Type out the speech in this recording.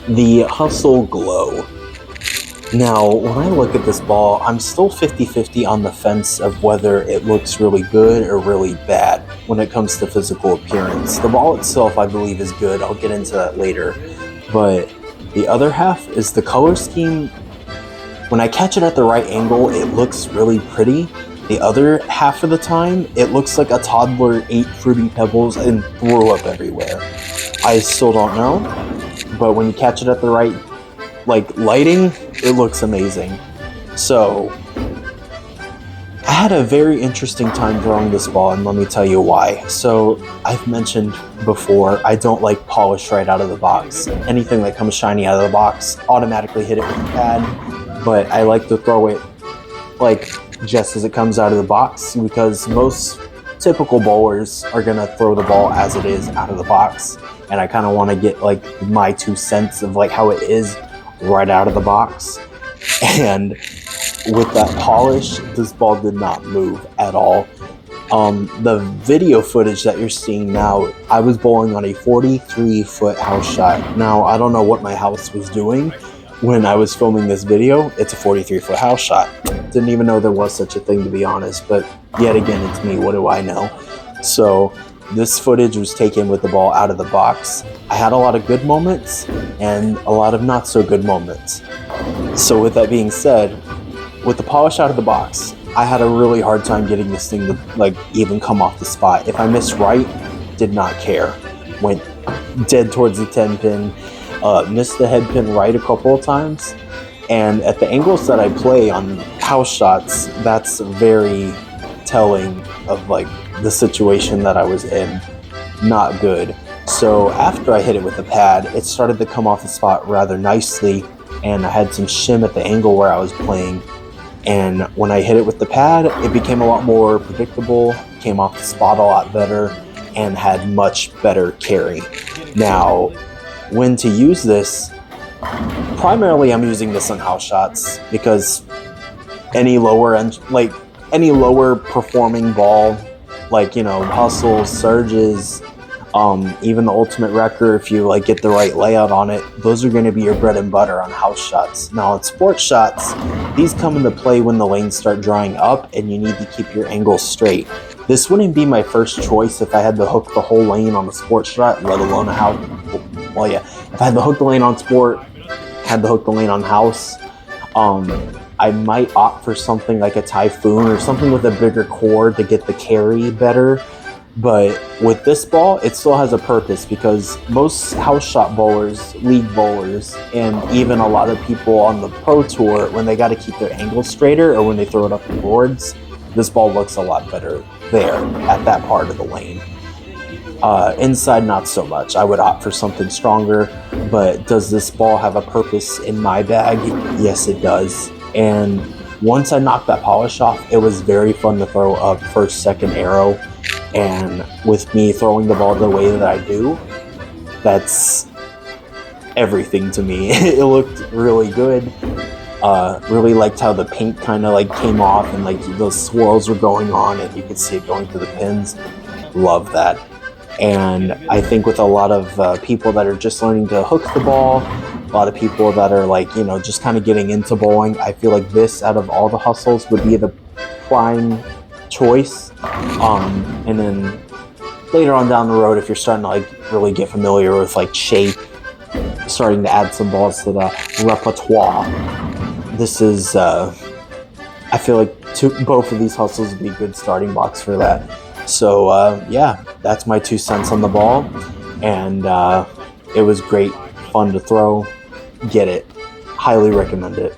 the Hustle GLOW. Now, when I look at this ball, I'm still 50-50 on the fence of whether it looks really good or really bad when it comes to physical appearance. The ball itself, I believe, is good. I'll get into that later. But the other half is the color scheme. When I catch it at the right angle, it looks really pretty. The other half of the time, it looks like a toddler ate Fruity Pebbles and threw up everywhere. I still don't know, but when you catch it at the right lighting, it looks amazing. So I had a very interesting time throwing this ball, and let me tell you why. So I've mentioned before, I don't like polish right out of the box. Anything that comes shiny out of the box, automatically hit it with a pad, but I like to throw it just as it comes out of the box, because most typical bowlers are gonna throw the ball as it is out of the box, and I kind of want to get my 2 cents of how it is right out of the box. And with that polish, this ball did not move at all. The video footage that you're seeing now, I was bowling on a 43-foot house shot. Now, I don't know what my house was doing when I was filming this video. It's a 43-foot house shot. Didn't even know there was such a thing, to be honest, but yet again, it's me. What do I know? So this footage was taken with the ball out of the box. I had a lot of good moments and a lot of not so good moments. So with that being said, with the polish out of the box, I had a really hard time getting this thing to even come off the spot. If I missed right, did not care. Went dead towards the 10 pin, missed the head pin right a couple of times. And at the angles that I play on house shots, that's very telling of the situation that I was in. Not good. So after I hit it with the pad, it started to come off the spot rather nicely, and I had some shim at the angle where I was playing. And when I hit it with the pad, it became a lot more predictable, came off the spot a lot better, and had much better carry. Now, when to use this, primarily I'm using this on house shots, because any lower end, any lower performing ball, hustles, surges, even the ultimate wrecker, if you get the right layout on it, those are going to be your bread and butter on house shots. Now on sports shots, these come into play when the lanes start drying up and you need to keep your angles straight. This wouldn't be my first choice if I had to hook the whole lane on a sports shot, let alone a house. Well, yeah, if I had to hook the lane on sport, had to hook the lane on house, I might opt for something like a Typhoon or something with a bigger core to get the carry better. But with this ball, it still has a purpose, because most house shot bowlers, league bowlers, and even a lot of people on the pro tour, when they got to keep their angles straighter or when they throw it up the boards, this ball looks a lot better there at that part of the lane. Inside, not so much. I would opt for something stronger, but does this ball have a purpose in my bag? Yes, it does. And once I knocked that polish off, it was very fun to throw a first, second arrow. And with me throwing the ball the way that I do, that's everything to me. It looked really good. Really liked how the paint kind of came off and those swirls were going on and you could see it going through the pins. Love that. And I think with a lot of people that are just learning to hook the ball, a lot of people that are just kind of getting into bowling, I feel like this, out of all the hustles, would be the prime choice. And then later on down the road, if you're starting to really get familiar with shape, starting to add some balls to the repertoire, this is I feel like both of these hustles would be a good starting blocks for that. So yeah, that's my 2 cents on the ball, and it was great fun to throw. Get it. Highly recommend it.